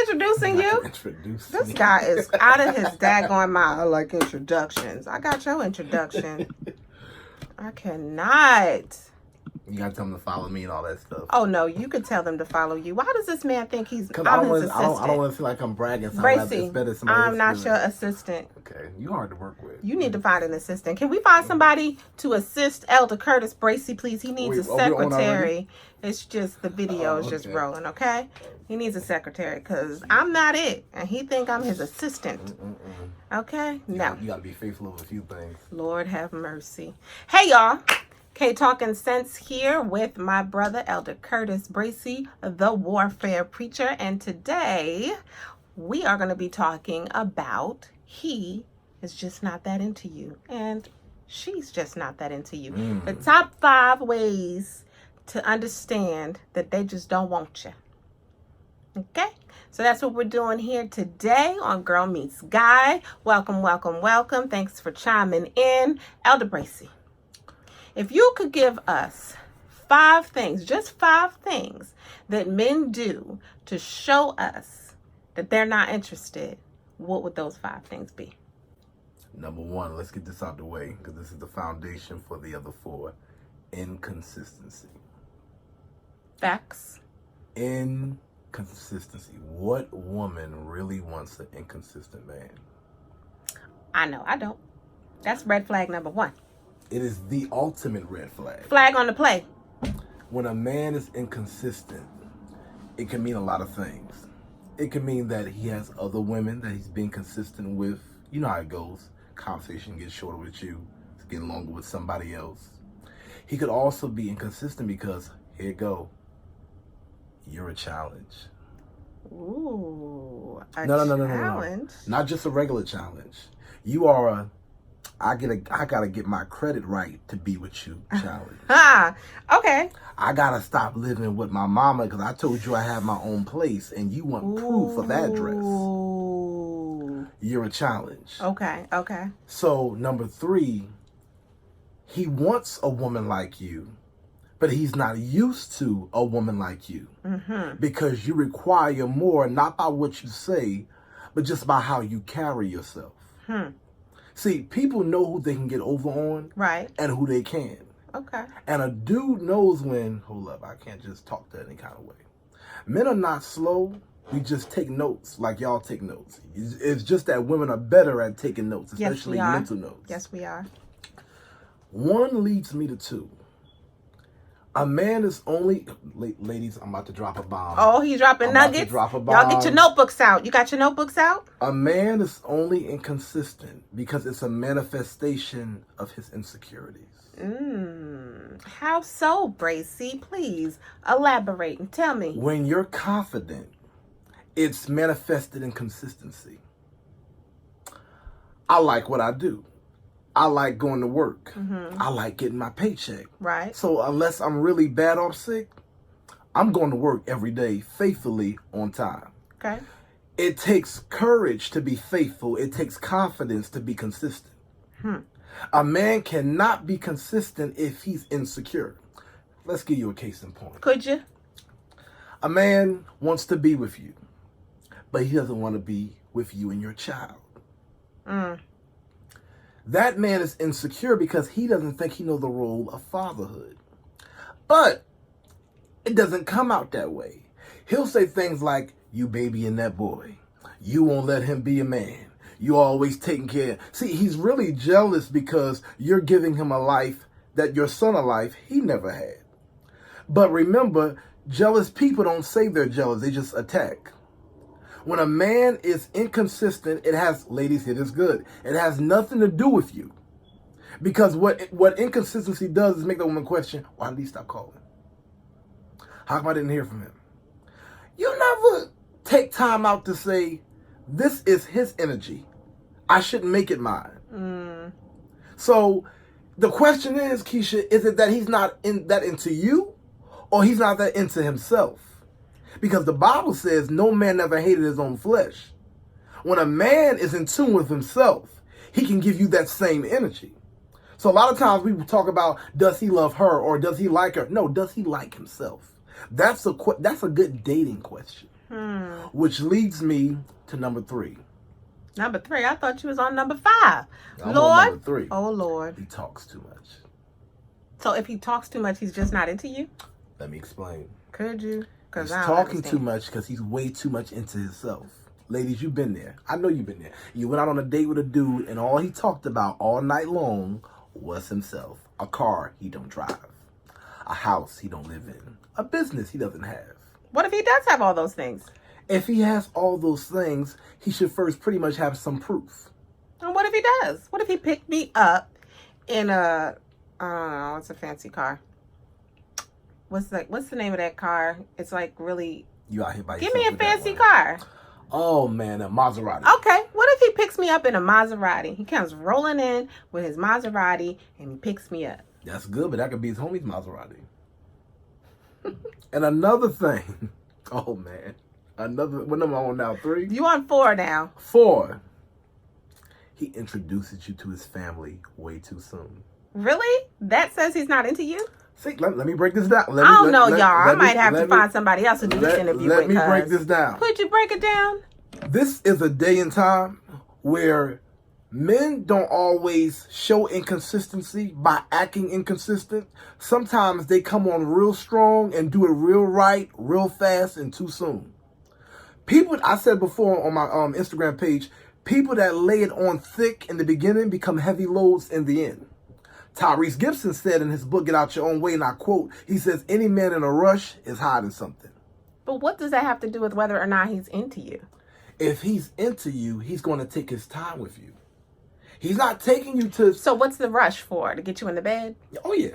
introducing you? This me. guy is out of his daggone mind. I like introductions. I got your introduction. I cannot. You gotta tell them to follow me and all that stuff. Oh no, you could tell them to follow you. Why does this man think he's? Because I'm his assistant. I don't want to feel like I'm bragging. So Bracy, I'm not your it. assistant. Okay, you hard to work with. You need to find an assistant. Can we find somebody to assist Elder Curtis Bracy, please? He needs a secretary. It's just the video is just rolling. Okay, he needs a secretary because I'm not it, and he think I'm his assistant. Okay, no. You gotta be faithful of a few things. Lord have mercy. Hey y'all. K Talking Sense here with my brother Elder Curtis Bracy, the warfare preacher, and today we are going to be talking about he is just not that into you and she's just not that into you. The top 5 ways to understand that they just don't want you. Okay? So that's what we're doing here today on Girl Meets Guy. Welcome, welcome, welcome. Thanks for chiming in. Elder Bracy, if you could give us 5 things, just 5 things that men do to show us that they're not interested, what would those 5 things be? Number 1, let's get this out the way because this is the foundation for the other 4. Inconsistency. Facts. Inconsistency. What woman really wants an inconsistent man? I know, I don't. That's red flag number 1. It is the ultimate red flag. Flag on the play. When a man is inconsistent, it can mean a lot of things. It can mean that he has other women that he's being consistent with. You know how it goes. Conversation gets shorter with you. It's getting longer with somebody else. He could also be inconsistent because, here you go, you're a challenge. Ooh, a challenge? No. Not just a regular challenge. You are a I gotta get my credit right to be with you challenge. Okay. I gotta stop living with my mama because I told you I have my own place and you want proof of address. You're a challenge. Okay. So number 3, he wants a woman like you, but he's not used to a woman like you because you require more, not by what you say, but just by how you carry yourself. See, people know who they can get over on, right, and who they can. Okay. And a dude knows when, hold up, I can't just talk that any kind of way. Men are not slow. We just take notes like y'all take notes. It's just that women are better at taking notes, especially mental notes. Yes, we are. 1 leads me to 2. A man is only, ladies, I'm about to drop a bomb. Oh, he's dropping nuggets. Drop a bomb. Y'all get your notebooks out. You got your notebooks out? A man is only inconsistent because it's a manifestation of his insecurities. How so, Bracy? Please elaborate and tell me. When you're confident, it's manifested in consistency. I like what I do. I like going to work. I like getting my paycheck. Right. So unless I'm really bad off sick, I'm going to work every day faithfully on time. Okay. It takes courage to be faithful. It takes confidence to be consistent. A man cannot be consistent if he's insecure. Let's give you a case in point. Could you? A man wants to be with you, but he doesn't want to be with you and your child. That man is insecure because he doesn't think he knows the role of fatherhood. But it doesn't come out that way. He'll say things like, you babying that boy. You won't let him be a man. You always taking care. See, he's really jealous because you're giving him a life that your son a life he never had. But remember, jealous people don't say they're jealous. They just attack. When a man is inconsistent, it has, ladies, it is good. It has nothing to do with you. Because what inconsistency does is make the woman question, why did he stop calling? How come I didn't hear from him? You never take time out to say, this is his energy. I shouldn't make it mine. So the question is, Keisha, is it that he's not that into you or he's not that into himself? Because the Bible says no man ever hated his own flesh. When a man is in tune with himself, he can give you that same energy. So a lot of times we talk about, does he love her or does he like her? No, does he like himself? That's a good dating question. Which leads me to number 3. Number 3? I thought you was on number 5. I'm Lord. on number 3. Oh, Lord. He talks too much. So if he talks too much, he's just not into you? Let me explain. Could you? He's talking too much because he's way too much into himself. Ladies, you've been there. I know you've been there. You went out on a date with a dude, and all he talked about all night long was himself. A car he don't drive. A house he don't live in. A business he doesn't have. What if he does have all those things? If he has all those things, he should first pretty much have some proof. And what if he does? What if he picked me up in a, I don't know, what's a fancy car? What's the name of that car? It's like really... You out here by Give yourself me a with that fancy one. car. Oh, man, a Maserati. Okay, what if he picks me up in a Maserati? He comes rolling in with his Maserati and he picks me up. That's good, but that could be his homie's Maserati. And another thing. Oh, man. What am I on now? 3? You on 4 now. 4. He introduces you to his family way too soon. Really? That says he's not into you? See, let me break this down. I don't know, y'all. I might have to find somebody else to do this interview with. Let me break this down. Could you break it down? This is a day and time where men don't always show inconsistency by acting inconsistent. Sometimes they come on real strong and do it real right, real fast, and too soon. People, I said before on my Instagram page, people that lay it on thick in the beginning become heavy loads in the end. Tyrese Gibson said in his book, Get Out Your Own Way, and I quote, he says, any man in a rush is hiding something. But what does that have to do with whether or not he's into you? If he's into you, he's going to take his time with you. He's not taking you to... So what's the rush for? To get you in the bed? Oh, yeah.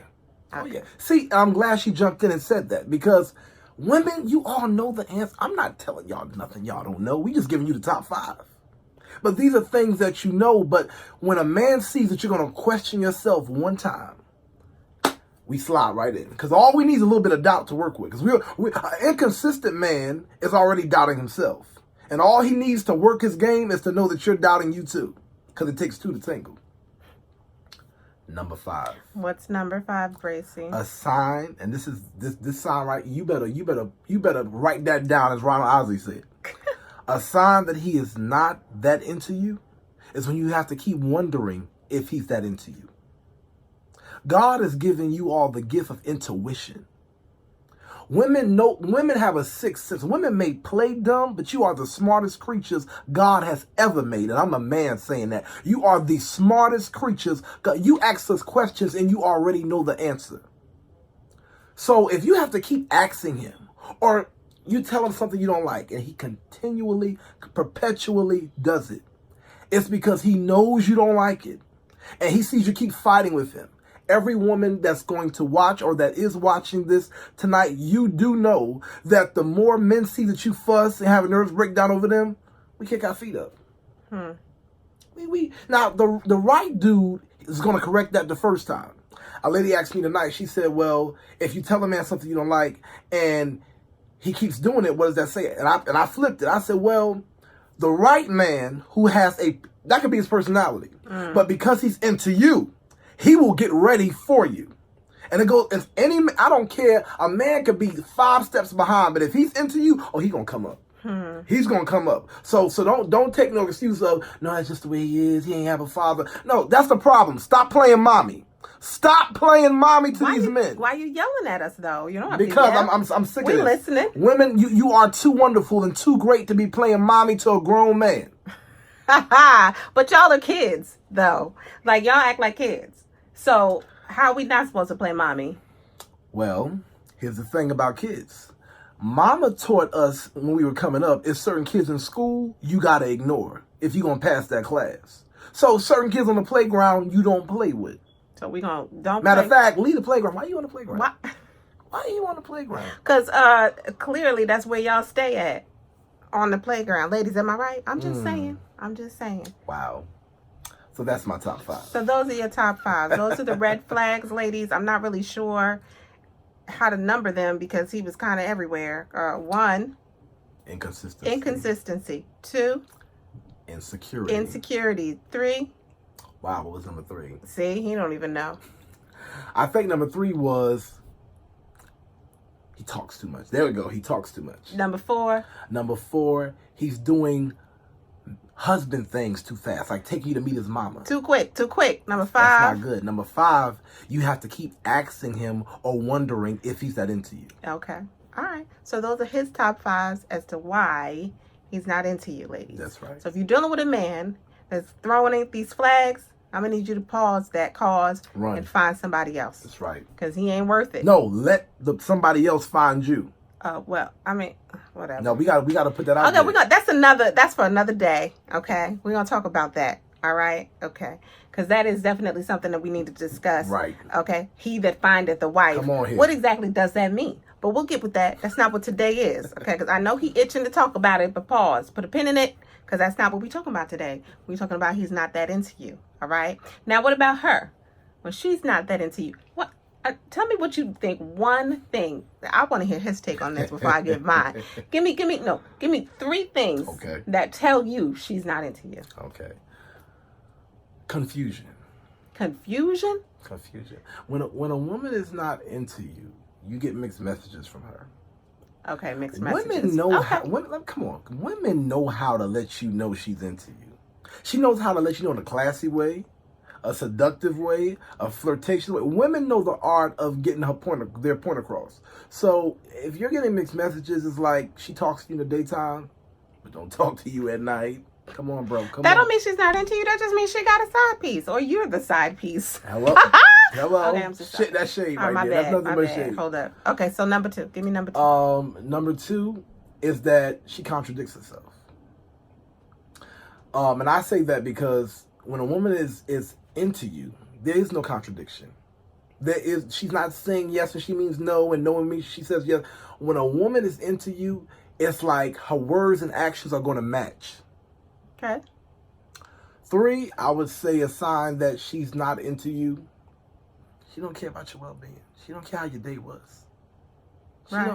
Oh, Okay. yeah. See, I'm glad she jumped in and said that because women, you all know the answer. I'm not telling y'all nothing y'all don't know. We just giving you the top 5. But these are things that you know. But when a man sees that you're going to question yourself one time, we slide right in. Because all we need is a little bit of doubt to work with. Because an inconsistent man is already doubting himself. And all he needs to work his game is to know that you're doubting you too. Because it takes 2 to tangle. Number 5. What's number 5, Gracie? A sign, and this is this sign right. You better write that down, as Ronald Ozzy said. A sign that he is not that into you is when you have to keep wondering if he's that into you. God has given you all the gift of intuition. Women have a sixth sense. Women may play dumb, but you are the smartest creatures God has ever made. And I'm a man saying that. You are the smartest creatures. You ask us questions and you already know the answer. So if you have to keep asking him, or you tell him something you don't like, and he continually, perpetually does it, it's because he knows you don't like it. And he sees you keep fighting with him. Every woman that's going to watch or that is watching this tonight, you do know that the more men see that you fuss and have a nervous breakdown over them, we kick our feet up. Now, the right dude is going to correct that the first time. A lady asked me tonight, she said, well, if you tell a man something you don't like and he keeps doing it, what does that say? And I flipped it. I said, well, the right man who has that could be his personality. But because he's into you, he will get ready for you. And it goes, I don't care, a man could be 5 steps behind, but if he's into you, he's going to come up. He's going to come up. So don't take no excuse of, no, that's just the way he is. He ain't have a father. No, that's the problem. Stop playing mommy. Stop playing mommy to these men. Why are you yelling at us, though? You don't have to Because yell. I'm sick of We're this. listening. Women, you are too wonderful and too great to be playing mommy to a grown man. But y'all are kids, though. Like, y'all act like kids. So how are we not supposed to play mommy? Well, here's the thing about kids. Mama taught us when we were coming up, if certain kids in school, you got to ignore if you're going to pass that class. So certain kids on the playground, you don't play with. So we don't Matter of fact, leave the playground. Why are you on the playground? Why are you on the playground? Because clearly that's where y'all stay at, on the playground. Ladies, am I right? I'm just saying. Wow. So that's my top 5. So those are your top 5. Those are the red flags, ladies. I'm not really sure how to number them because he was kind of everywhere. 1, inconsistency. 2, insecurity. 3. Wow, what was number 3? See, he don't even know. I think number 3 was he talks too much. There we go. He talks too much. Number 4. Number 4, he's doing husband things too fast, like taking you to meet his mama. Too quick. Number 5. That's not good. Number 5, you have to keep asking him or wondering if he's that into you. Okay. All right. So those are his top 5s as to why he's not into you, ladies. That's right. So if you're dealing with a man that's throwing in these flags, I'm going to need you to pause that cause and find somebody else. That's right. Because he ain't worth it. No, let somebody else find you. Well, I mean, whatever. No, we got to put that out there. Okay, that's for another day, okay? We're going to talk about that, all right? Okay. Because that is definitely something that we need to discuss. Right. Okay? He that findeth a wife. Come on here. What exactly does that mean? But we'll get with that. That's not what today is, okay? Because I know he itching to talk about it, but pause. Put a pin in it, because that's not what we're talking about today. We're talking about he's not that into you, all right? Now, what about her? When she's not that into you, what? Tell me what you think. One thing. I want to hear his take on this before I give mine. Give me 3 things that tell you she's not into you. Okay. Confusion. Confusion? Confusion. When a woman is not into you, you get mixed messages from her. Okay, mixed messages. Women know how. Come on. Women know how to let you know she's into you. She knows how to let you know in a classy way, a seductive way, a flirtatious way. Women know the art of getting their point across. So if you're getting mixed messages, it's like she talks to you in the daytime, but don't talk to you at night. Come on, bro. Come on. That don't mean she's not into you. That just means she got a side piece, or you're the side piece. Hello. Okay, I'm so sorry. Shit, that shade right there. Bad, That's nothing but shade. Hold up. Okay, so number 2. Give me number 2. Number 2 is that she contradicts herself. And I say that because when a woman is into you, there is no contradiction. She's not saying yes and she means no, and no means she says yes. When a woman is into you, it's like her words and actions are going to match. Okay. 3, I would say a sign that she's not into you. She don't care about your well-being. She don't care how your day was.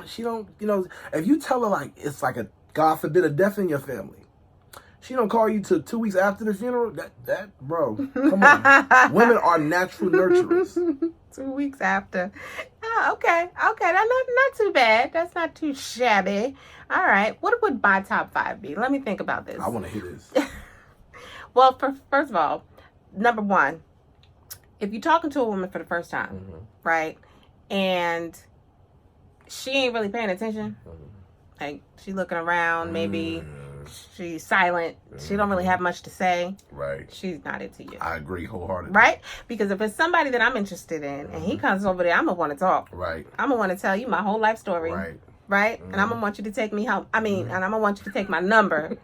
She don't, if you tell her like it's like God forbid, a death in your family, she don't call you till 2 weeks after the funeral. That bro, come on. Women are natural nurturers. 2 weeks after. Oh, okay. That's not too bad. That's not too shabby. All right. What would my top 5 be? Let me think about this. I want to hear this. Well, first of all, number 1, if you're talking to a woman for the first time, right, and she ain't really paying attention, like she looking around, maybe she's silent, she don't really have much to say, right, she's not into you. I agree wholeheartedly. Right? Because if it's somebody that I'm interested in and he comes over there, I'm going to want to talk. Right. I'm going to want to tell you my whole life story. Right? And I'm going to want you to take me home. And I'm going to want you to take my number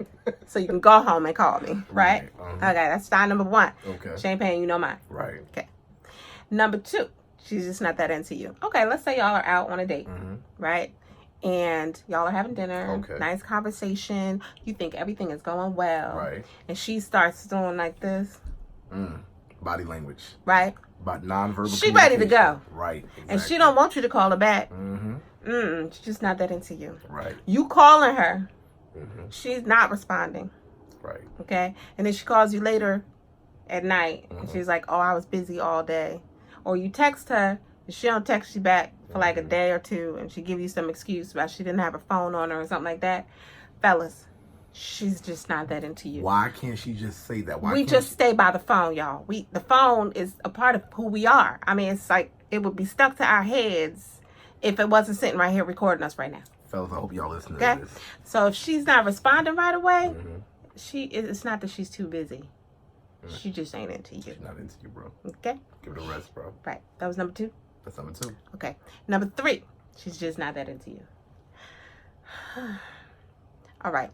so you can go home and call me. Right? Okay, that's sign number 1. Okay. She ain't paying you no mind. Right. Okay. Number 2, she's just not that into you. Okay, let's say y'all are out on a date. Right? And y'all are having dinner. Okay. Nice conversation. You think everything is going well. Right. And she starts doing like this. Body language. Right? About nonverbal. She ready to go. Right. Exactly. And she don't want you to call her back. She's just not that into you. Right. You calling her, she's not responding. Right. Okay. And then she calls you later at night, and she's like, "Oh, I was busy all day." Or you text her, and she don't text you back for like a day or 2, and she give you some excuse about she didn't have her phone on her or something like that. Fellas, she's just not that into you. Why can't she just say that? We just stay by the phone, y'all. The phone is a part of who we are. I mean, it's like it would be stuck to our heads if it wasn't sitting right here recording us right now. Fellas, I hope y'all listen to this. So if she's not responding right away, it's not that she's too busy. She just ain't into you. She's not into you, bro. Okay? Give it a rest, bro. Right. That was number 2? That's number 2. Okay. Number 3, she's just not that into you. All right.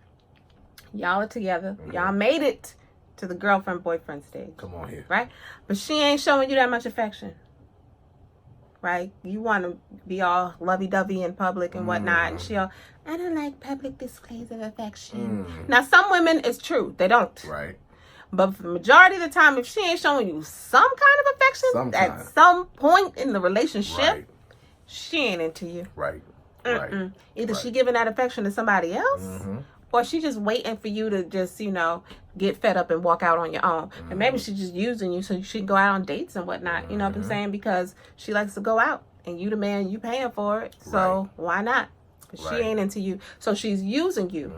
Y'all are together. Y'all made it to the girlfriend-boyfriend stage. Come on here. Right? But she ain't showing you that much affection. Right? You want to be all lovey-dovey in public and whatnot. And she'll, I don't like public displays of affection. Now, some women, it's true. They don't. Right. But for the majority of the time, if she ain't showing you some kind of affection at some point in the relationship, she ain't into you. Right. Either she giving that affection to somebody else, or she just waiting for you to just, get fed up and walk out on your own. And maybe she's just using you so she can go out on dates and whatnot. You know what I'm saying? Because she likes to go out and you the man, you paying for it. So why not? Because she ain't into you. So she's using you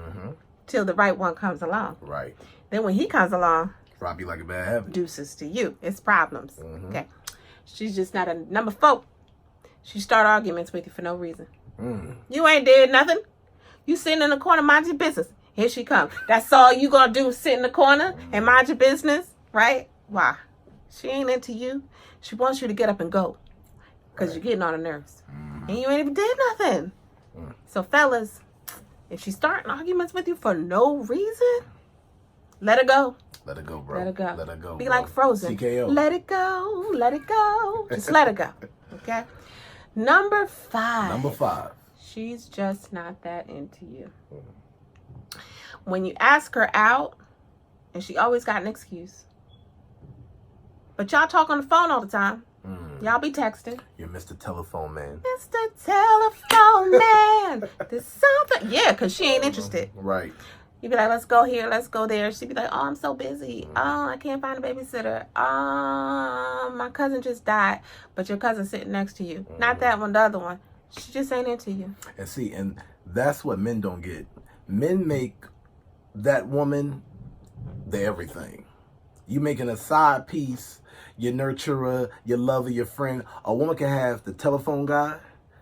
till the right one comes along. Right. Then when he comes along, probably like a bad habit. Deuces to you. It's problems. Okay. She's just not a number 4. She start arguments with you for no reason. You ain't did nothing. You sitting in the corner, mind your business. Here she comes. That's all you gonna do, sit in the corner and mind your business, right? Why? She ain't into you. She wants you to get up and go because you're getting on her nerves. And you ain't even did nothing. So fellas, if she's starting arguments with you for no reason, let her go. Let her go, bro. Let her go. Let her go. Be bro. like Frozen. TKO. Let it go. Let it go. Just let her go. Okay? Number 5. Number 5. She's just not that into you. When you ask her out, and she always got an excuse. But y'all talk on the phone all the time. Y'all be texting. You're Mr. Telephone Man. Mr. Telephone Man. There's something. Yeah, because she ain't interested. Right. You be like, let's go here, let's go there. She'd be like, oh, I'm so busy. Oh, I can't find a babysitter. My cousin just died, but your cousin's sitting next to you. Not that one, the other one. She just ain't into you. And see, and that's what men don't get. Men make that woman the everything. You making a side piece, your nurturer, your lover, your friend. A woman can have the telephone guy,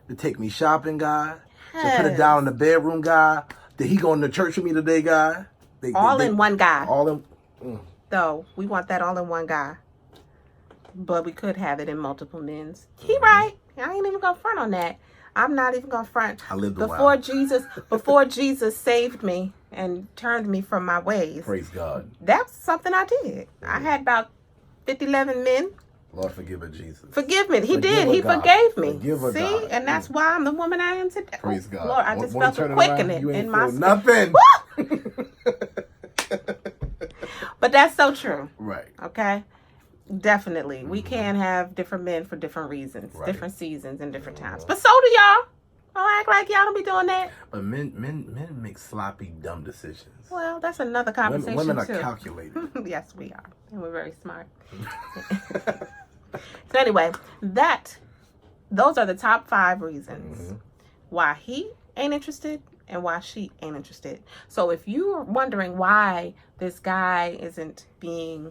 the take me shopping guy, the put it down in the bedroom guy, the he going to church with me today guy. All in one guy. All in. Though, we want that all in one guy. But we could have it in multiple men's. He right. I ain't even gonna front on that. I'm not even gonna front. I lived a before while. Before Jesus saved me and turned me from my ways. Praise God. That's something I did. I had about 11 men. Lord forgive her, Jesus. Forgive me. He Forgive did. her, He God. forgave me. Forgive her, See? God. And that's why I'm the woman I am today. Praise God. Lord, I just When you felt a turn quickening around, you ain't in my feel nothing. But that's so true. Right. Okay? Definitely. We can have different men for different reasons, different seasons, and different times. But so do y'all. Don't act like y'all don't be doing that. But men make sloppy, dumb decisions. Well, that's another conversation. Women are too. calculated. Yes, we are. And we're very smart. So anyway, those are the top 5 reasons why he ain't interested and why she ain't interested. So if you're wondering why this guy isn't being,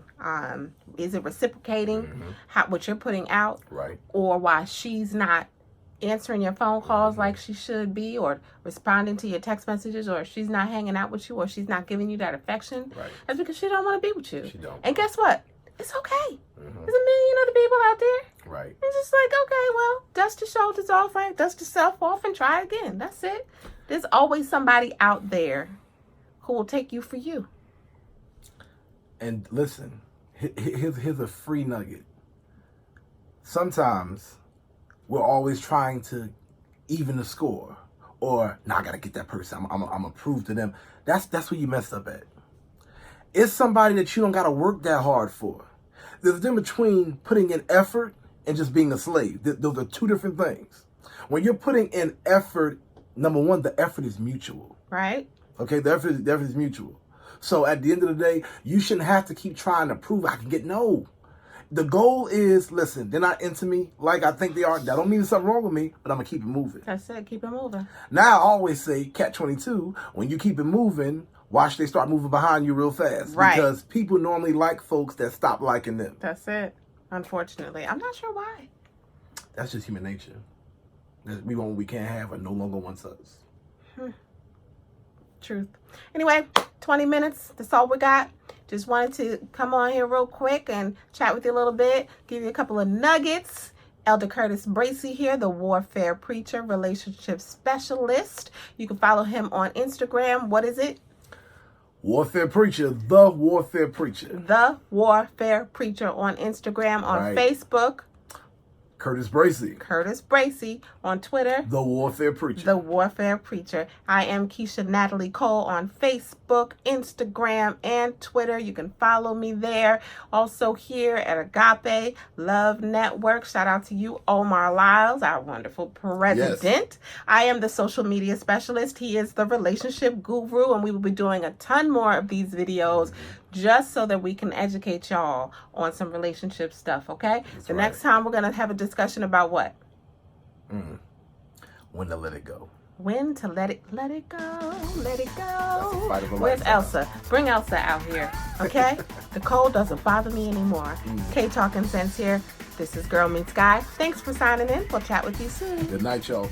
isn't reciprocating what you're putting out, right, or why she's not answering your phone calls like she should be, or responding to your text messages, or she's not hanging out with you, or she's not giving you that affection, that's because she don't want to be with you. She don't. And guess what? It's okay. There's a million other people out there. Right. It's just like, okay, well, dust your shoulders off, right? Dust yourself off and try again. That's it. There's always somebody out there who will take you for you. And listen, here's a free nugget. Sometimes we're always trying to even the score, or I gotta get that person. I'm gonna prove to them. That's where you messed up at. It's somebody that you don't gotta work that hard for. There's a difference between putting in effort and just being a slave. Those are 2 different things. When you're putting in effort, number 1, the effort is mutual. Right. Okay, the effort is mutual. So at the end of the day, you shouldn't have to keep trying to prove I can get no. The goal is, listen, they're not into me like I think they are. That don't mean there's something wrong with me, but I'm going to keep it moving. That's it. Keep it moving. Now, I always say, Cat 22, when you keep it moving, watch they start moving behind you real fast. Right. Because people normally like folks that stop liking them. That's it. Unfortunately. I'm not sure why. That's just human nature. We want what we can't have and no longer wants us. Truth. Anyway, 20 minutes. That's all we got. Just wanted to come on here real quick and chat with you a little bit. Give you a couple of nuggets. Elder Curtis Bracy here, the Warfare Preacher, Relationship Specialist. You can follow him on Instagram. What is it? Warfare Preacher, the Warfare Preacher. The Warfare Preacher on Instagram, on Facebook. Curtis Bracy. Curtis Bracy on Twitter. The Warfare Preacher. The Warfare Preacher. I am Keisha Natalie Cole on Facebook, Instagram, and Twitter. You can follow me there. Also here at Agape Love Network. Shout out to you, Omar Lyles, our wonderful president. Yes. I am the social media specialist. He is the relationship guru, and we will be doing a ton more of these videos just so that we can educate y'all on some relationship stuff, okay? The next time we're going to have a discussion about what? When to let it go. When to let it go, let it That's the go. fight of a Where's lifetime. Elsa? Bring Elsa out here, okay? The cold doesn't bother me anymore. K Talking Sense here. This is Girl Meets Guy. Thanks for signing in. We'll chat with you soon. Good night, y'all.